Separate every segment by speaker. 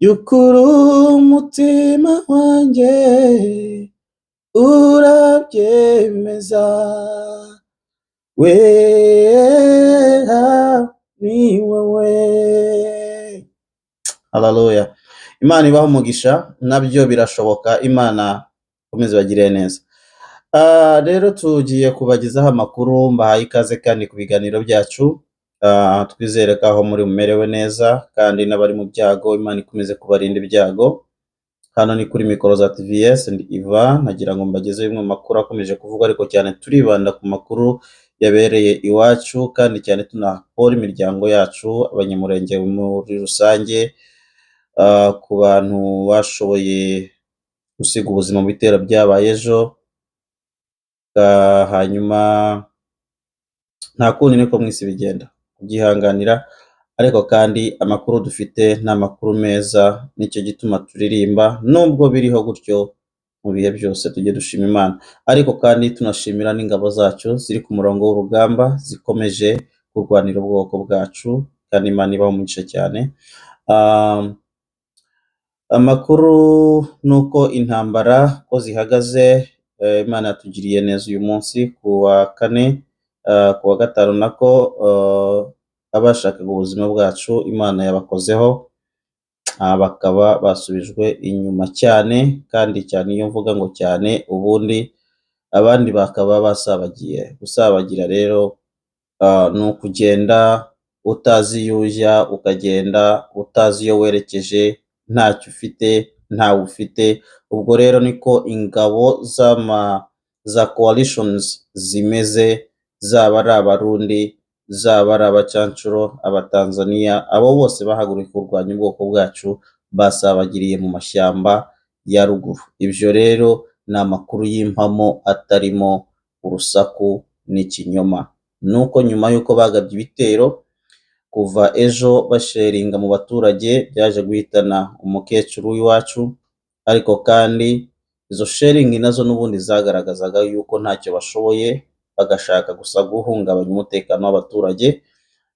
Speaker 1: y'ukuri umutima wanjye urabyemeza, wera ni wowe. Haleluya. Imana ibaha umugisha, nabyo birashoboka. Imana ikomeze ibagirire neza. Rero tugiye kubagezaho amakuru, mbahaye ikaze kandi ku biganiro byacu. Twizere ko aho muri mumerewe neza kandi n'abari mu byago Imana ikomeze kubarinda ibyago. Hano ni kuri mikoro za TVS, ndi Ivan, nagira ngo mbagezeho bimwe mu makuru akomeje kuvugwa, ariko cyane turibanda ku makuru yabereye iwacu, kandi cyane tunahora imiryango yacu, abanyamurenge muri rusange, ku bantu bashoboye gusiga ubuzima mu bitero byabaye ejo. Hanyuma nta kundi niko mu isi bigenda, kubyihanganira, ariko kandi amakuru dufite ni amakuru meza, nicyo gituma turirimba. Nubwo biriho gutyo, mu bihe byose tujye dushima Imana, ariko kandi tunashimira n'ingabo zacu ziri ku murongo w'urugamba, zikomeje kurwanira ubwoko bwacu, kandi Imana ibaha umugisha cyane. Amakuru ni uko intambara ko zihagaze, Imana yatugiriye neza uyu munsi ku wa kane, ku wa gatanu nako abashakaga ubuzima bwacu Imana yabakozeho, bakaba basubijwe inyuma cyane, kandi cyane iyo mvuga ngo cyane, ubundi abandi bakaba basabagiye. Gusabagira rero ni ukugenda utazi iyo ujya, ukagenda utazi iyo werekeje, ntacyo ufite, ntawe ufite. Ubwo rero niko ingabo za coalitions zimeze, zaba ari Abarundi, zaba ari Abacancuro, Abatanzania, abo bose bahagurukiye kurwanya ubwoko bwacu, basabagiriye mu mashyamba ya ruguru. Ibyo rero ni amakuru y'impamo, atarimo urusaku n'ikinyoma. Nuko nyuma y'uko bagabye ibitero kuva ejo basheringa mu baturage, byaje guhitana umukecuru w'iwacu, ariko kandi izo sharingi nazo n'ubundi zagaragazaga yuko ntacyo bashoboye, bagashaka gusa guhungabanya umutekano w'abaturage.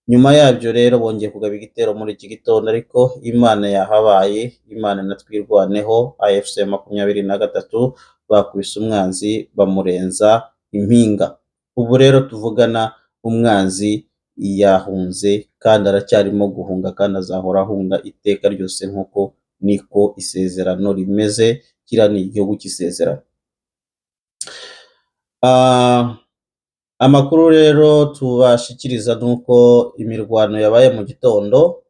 Speaker 1: Nyuma yabyo rero bongeye kugaba igitero muri iki gitondo, ariko Imana yahabaye, Imana natwirwaneho. AFC 23 bakubise umwanzi bamurenza impinga. Ubu rero tuvugana, umwanzi yahunze kandi aracyarimo guhunga, kandi azahora ahunga iteka ryose, nk'uko niko isezerano rimeze. Kiriya ni igihugu cy'isezerano. Amakuru rero tubashikiriza nuko imirwano yabaye mu gitondo,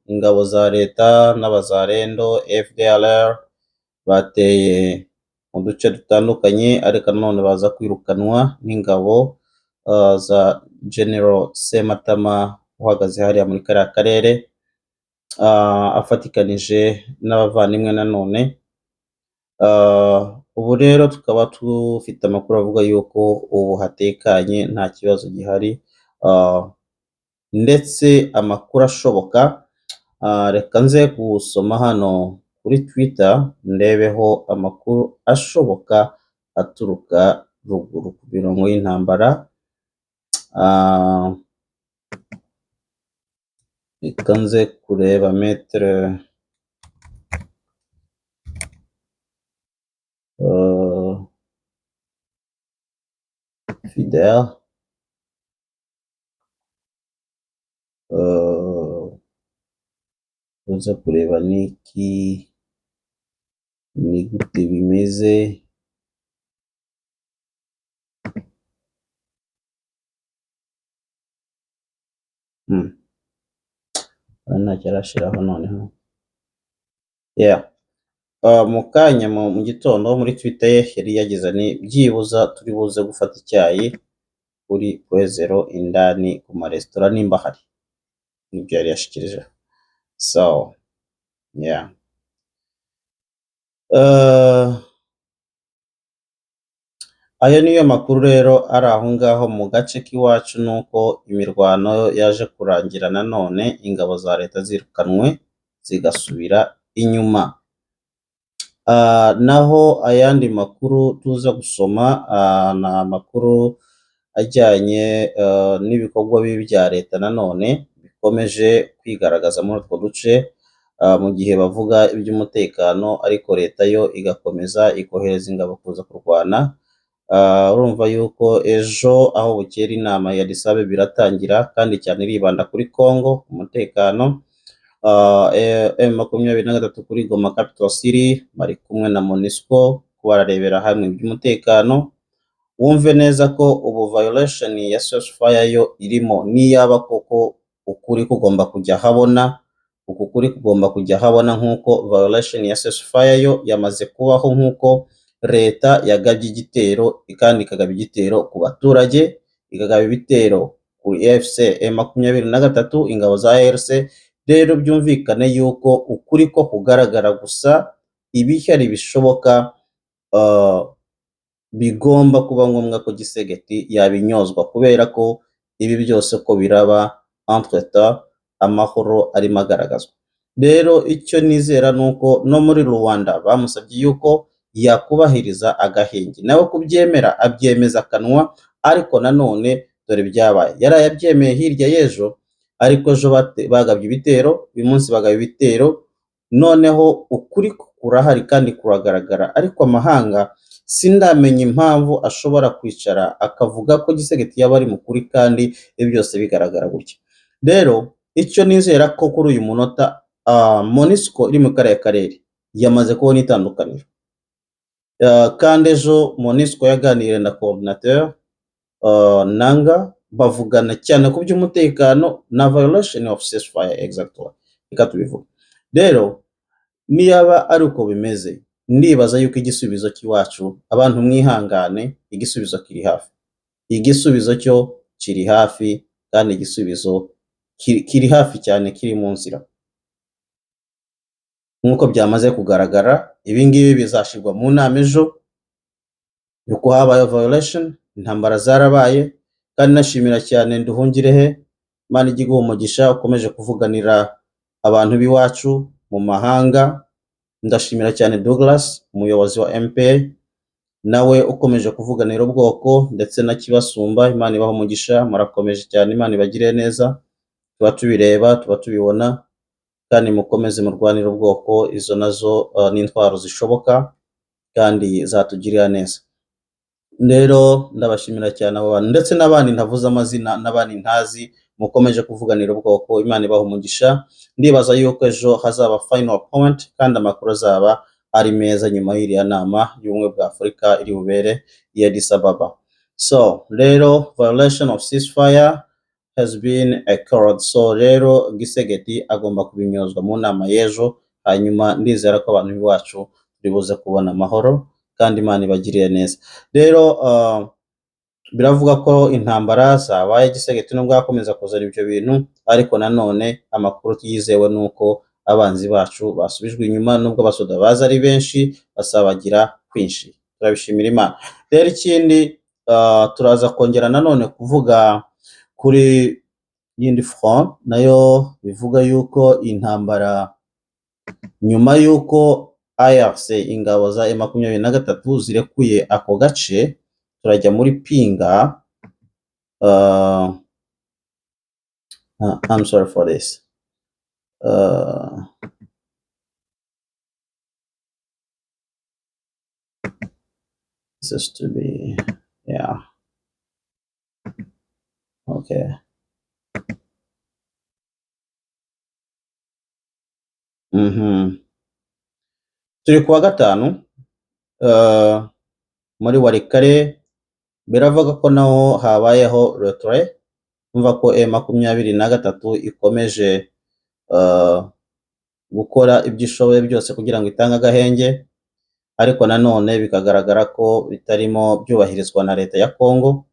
Speaker 1: ingabo za leta n'abazarendo FDLR bateye mu duce dutandukanye, ariko nanone baza kwirukanwa n'ingabo za General Sematama uhagaze hariya muri kariya karere, afatikanije n'abavandimwe nanone. Ubu rero tukaba dufite amakuru avuga yuko ubu hatekanye, nta kibazo gihari, ndetse amakuru ashoboka, reka nze gusoma hano kuri Twitter ndebeho amakuru ashoboka aturuka ruguru ku mirongo y'intambara. Reka nze kureba metere Fidel, uza kureba niki ni gute bimeze. Ntacyo arashiraho noneho. Mu kanya mu gitondo muri Twitter ye yari yagize ni byibuza turi buze gufata icyayi kuri Kwezero indani ku maresitora nimba hari. Nibyo yari yashikirije. So ayo niyo makuru rero ari aho ngaho mu gace k'iwacu, nuko imirwano yaje kurangira nanone ingabo za leta zirukanwe zigasubira inyuma. Naho ayandi makuru tuza gusoma ni amakuru ajyanye n'ibikorwa bibi bya leta nanone bikomeje kwigaragaza muri utwo duce. mu gihe bavuga iby'umutekano ariko leta yo igakomeza ikohereza ingabo kuza kurwana. Urumva yuko ejo aho bukera inama ya Addis Abeba iratangira kandi cyane iribanda kuri Congo umutekano. M23 kuri Goma Capital City bari kumwe na MONUSCO bararebera hamwe iby'umutekano. Wumve neza ko ubu violation ya ceasefire yo irimo niyaba koko ukuri kugomba kujya habona, uku kuri kugomba kujya habona nk'uko violation ya ceasefire yo yamaze kubaho, nk'uko leta yagabye igitero kandi ikagaba igitero ku baturage, ikagaba ibitero ku AFC M23 ingabo za ARC. Rero byumvikane yuko ukuri ko kugaragara gusa, ibihari bishoboka bigomba kuba ngombwa ko Gisegeti yabinyozwa, kubera ko ibi byose ko biraba entre-temps amahoro arimo agaragazwa. Rero icyo nizera nuko no muri Rwanda bamusabye yuko yakubahiriza agahenge, nawe kubyemera abyemeza akanwa, ariko nanone dore byabaye yarayabyemeye hirya y'ejo, ariko ejo bagabye ibitero, uyu munsi bagaba ibitero, noneho ukuri kurahari kandi kuragaragara, ariko amahanga sindamenya impamvu ashobora kwicara akavuga ko Gisegeti yaba ari mukuri kandi ibyo byose bigaragara gutya. Rero icyo nizera ko kuri uyu munota MONUSCO iri mu karere yamaze kubona itandukaniro, kandi ejo MONUSCO yaganiriye na coordinateur Nanga bavugana cyane ku by'umutekano na violation of ceasefire exactly, reka tubivuga. Rero niyaba ari uko bimeze, ndibaza yuko igisubizo cy'iwacu, abantu mwihangane, igisubizo kiri hafi, igisubizo cyo kiri hafi, kandi igisubizo kiri hafi cyane, kiri mu nzira. Nk'uko byamaze kugaragara, ibi ngibi bizashirwa mu nama ejo yuko habaye violation, intambara zarabaye, kandi nashimira cyane Nduhungirehe, Imana ijye iguha umugisha, ukomeje kuvuganira abantu b'iwacu mu mahanga. Ndashimira cyane Douglas, umuyobozi wa MPA, nawe ukomeje kuvuganira ubwoko ndetse na Kibasumba. Imana ibaha umugisha, murakomeje cyane, Imana ibagire neza, tuba tubireba, tuba tubibona, kandi mukomeze murwanira ubwoko. Izo nazo n'intwaro zishoboka kandi zatugirira neza. Rero ndabashimira cyane abo bantu ndetse n'abandi ntavuze amazina n'abandi ntazi, mukomeje kuvuganira ubwoko. Imana ibaha umugisha. Ndibaza yuko ejo hazaba final point kandi amakuru azaba ari meza nyuma y'iriya nama y'ubumwe bwa Afurika iri bubere i Addis Ababa. So rero violation of ceasefire has been occurred. So rero Gisegeti agomba kubinyozwa mu nama y'ejo, hanyuma ndizera ko abantu b'iwacu turibuze kubona amahoro kandi Imana ibagiriye neza. Rero biravuga ko intambara zabaye, Gisegeti nubwo yakomeza kuzana ibyo bintu, ariko nanone amakuru yizewe nuko abanzi bacu basubijwe inyuma, nubwo abasoda baza ari benshi basabagira kwinshi. Turabishimira Imana. Rero ikindi turaza kongera nanone kuvuga kuri yindi front nayo bivuga yuko intambara nyuma yuko AFC ingabo za M23 zirekuye ako gace, turajya muri Pinga. I'm sorry for this. This is to be, yeah. Okay. Turi kuwa gatanu muri Warikare, biravuga ko naho habayeho retrait. Umva ko M23 ikomeje gukora ibyishoboye byose kugira ngo itange agahenge, ariko nanone bikagaragara ko bitarimo byubahirizwa na leta ya Congo.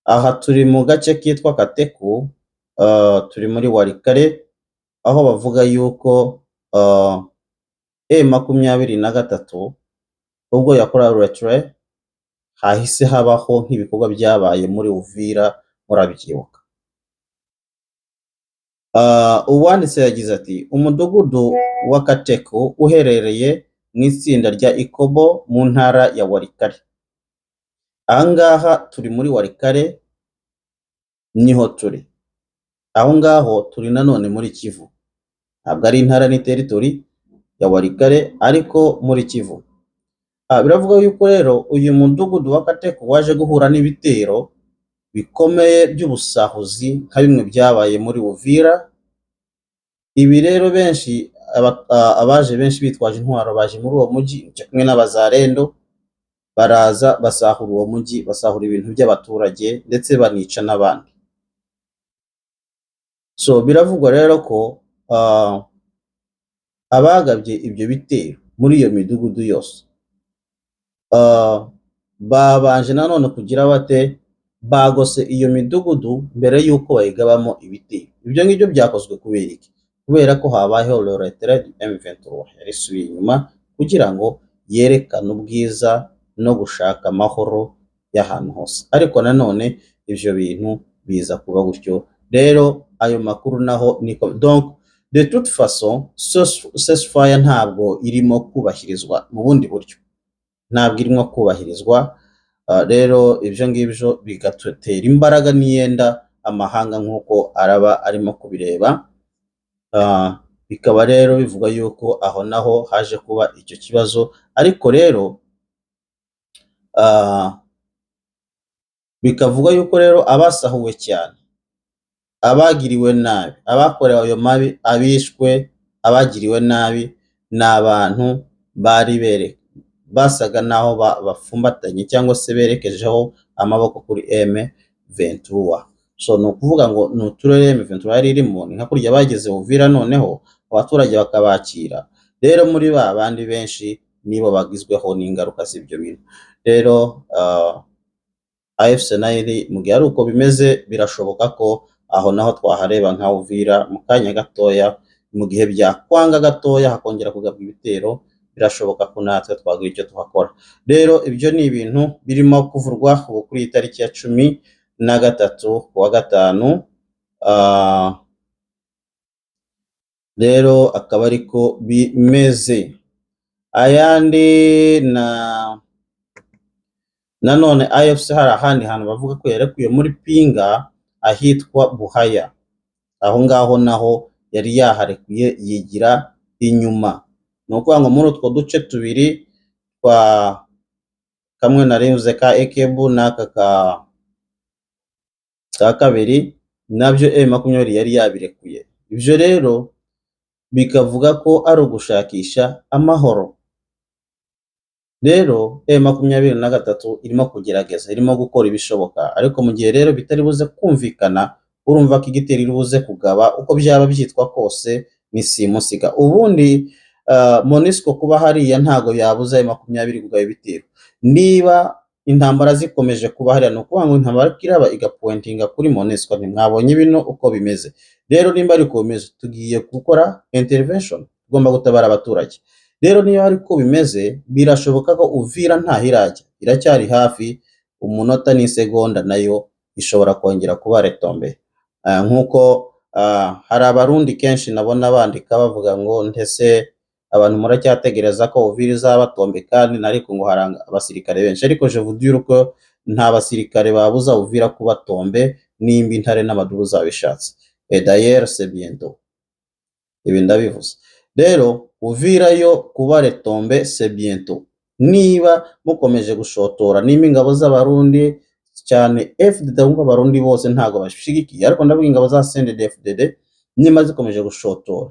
Speaker 1: Aha turi mu gace kitwa Kateku, turi muri Warikare, aho bavuga yuko M23 ubwo yakora retrait hahise habaho nk'ibikorwa byabaye muri Uvira, murabyibuka. Uwanditse yagize ati umudugudu wa Kateku uherereye mu itsinda rya Ikobo mu ntara ya Warikare. Ahangaha turi muri Warikare niho turi. aho ngaho turi nanone muri Kivu, ntabwo ari intara ni territory ya Walikale ariko muri Kivu. Biravuga yuko rero uyu mudugudu wa Kateko waje guhura n'ibitero bikomeye by'ubusahuzi nka bimwe byabaye muri Uvira. Ibi rero benshi abaje benshi bitwaje intwaro baje muri uwo mujyi kimwe n'abazarendo, baraza basahura uwo mujyi, basahura ibintu by'abaturage ndetse banica n'abandi. So biravugwa rero ko abagabye ibyo bitero muri iyo midugudu yose babanje nanone kugira bate, bagose iyo midugudu mbere y'uko bayigabamo ibitero. Ibyo ngibyo byakozwe kubera iki? Kubera ko habayeho le retrait du M23, yarisubiye inyuma kugira ngo yerekane ubwiza no gushaka amahoro y'ahantu hose, ariko nanone ivyo bintu biza kuba gutyo. Rero ayo makuru naho niko donc de toute façon ceasefire ntabwo irimo kubahirizwa mu bundi buryo, ntabwo irimo kubahirizwa. Rero ivyo ngivyo bigatera imbaraga niyenda amahanga nk'uko araba arimo kubireba. Bikaba rero bivuga yuko aho naho haje kuba icyo kibazo, ariko rero bikavuga yuko rero abasahuwe cyane, abagiriwe nabi, abakorewe ayo mabi, abishwe, abagiriwe nabi ni abantu bari basaga naho bafumbatanye cyangwa se berekejeho amaboko kuri M23. So ni ukuvuga ngo ni uturere M23 yari irimo, ni nka kurya bageze Uvira noneho abaturage bakabakira. Rero muri ba bandi benshi nibo bagizweho n'ingaruka z'ibyo bintu. Rero AFC nayo mu gihe ari uko bimeze, birashoboka ko aho naho twahareba nka Uvira mu kanya gatoya, mu gihe byakwanga gatoya hakongera kugabwa ibitero, birashoboka ko natwe twagira icyo tuhakora. Rero ibyo ni ibintu birimo kuvurwa ubu kuri itariki ya 13 kuwa gatanu. Rero akaba ariko bimeze. Ayandi nanone AFC hari ahandi hantu bavuga ko yarekuye muri Pinga ahitwa Buhaya, aho ngaho naho yari yaharekuye yigira inyuma. Ni ukuvuga ngo muri utwo duce tubiri twa kamwe narenze ka Ekebu n'aka ka kabiri nabyo M20 yari yabirekuye. Ibyo rero bikavuga ko ari ugushakisha amahoro. Rero M23 irimo kugerageza, irimo gukora ibishoboka, ariko mu gihe rero bitari buze kumvikana, urumva ko igitero iri buze kugaba uko byaba byitwa kose ni simusiga. Ubundi MONUSCO kuba hariya ntago yabuza M20 kugaba ibitero. Niba intambara zikomeje kuba hariya, ni ukuvuga ngo intambara iraba igapointinga kuri MONUSCO, ntimwabonye bino uko bimeze. Rero nimba ariko bimeze, tugiye gukora intervention, tugomba gutabara abaturage. Rero niyo ariko bimeze, birashoboka ko Uvira ntahirajya, iracyari hafi, umunota n'isegonda nayo ishobora kongera kuba retombe. Nkuko hari abarundi kenshi nabona bandika bavuga ngo ntese abantu muracyategereza ko Uvira izaba tombe, kandi nariko ngo haranga abasirikare benshi, ariko je vous dire ko nta basirikare babuza Uvira kuba tombe nimba intare n'amadubu zabishatse. Et d'ailleurs c'est bientôt. Ibi ndabivuze. Rero Uvira yo kuba retombe c'est bientôt. Niba mukomeje gushotora, nimba ingabo z'abarundi cyane FDD, ngo abarundi bose ntago bashigikiye, ariko ndavuga ingabo za CNDD-FDD nimba zikomeje gushotora,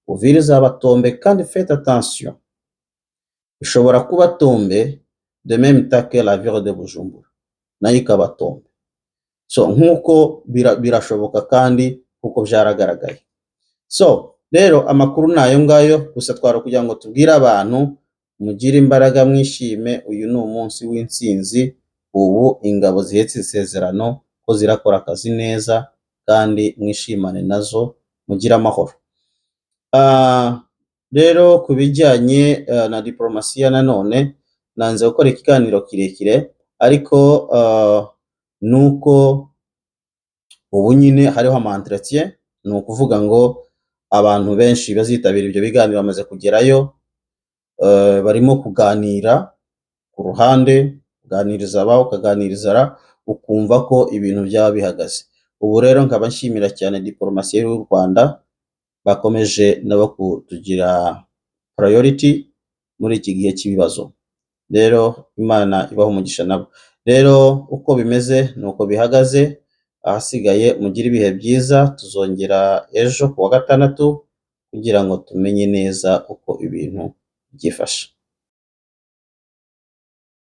Speaker 1: Uvira izaba tombe, kandi faites attention, ishobora kuba tombe de même temps que la ville de Bujumbura nayo ikaba tombe. So nkuko birashoboka kandi kuko byaragaragaye. So rero amakuru nayo ngayo gusa, twara kugira ngo tubwire abantu mugire imbaraga, mwishime, uyu ni umunsi w'intsinzi. Ubu ingabo zihetse isezerano ko zirakora akazi neza, kandi mwishimane nazo, mugire amahoro. Rero kubijyanye na diplomasiya nanone nanze gukora ikiganiro kirekire, ariko nuko ubu nyine hariho ama-entretien, ni ukuvuga ngo abantu benshi bazitabira ibyo biganiro bamaze kugerayo, barimo kuganira ku ruhande, kuganiriza abaho, ukaganiriza ukumva ko ibintu byaba bihagaze. ubu rero nkaba nshimira cyane diplomasi y'u Rwanda bakomeje nabo kutugira priority muri iki gihe cy'ibibazo. Rero Imana ibaha umugisha nabo. Rero uko bimeze nuko bihagaze, ahasigaye mugire ibihe byiza, tuzongera ejo ku wa gatandatu kugira ngo tumenye neza uko ibintu byifashe.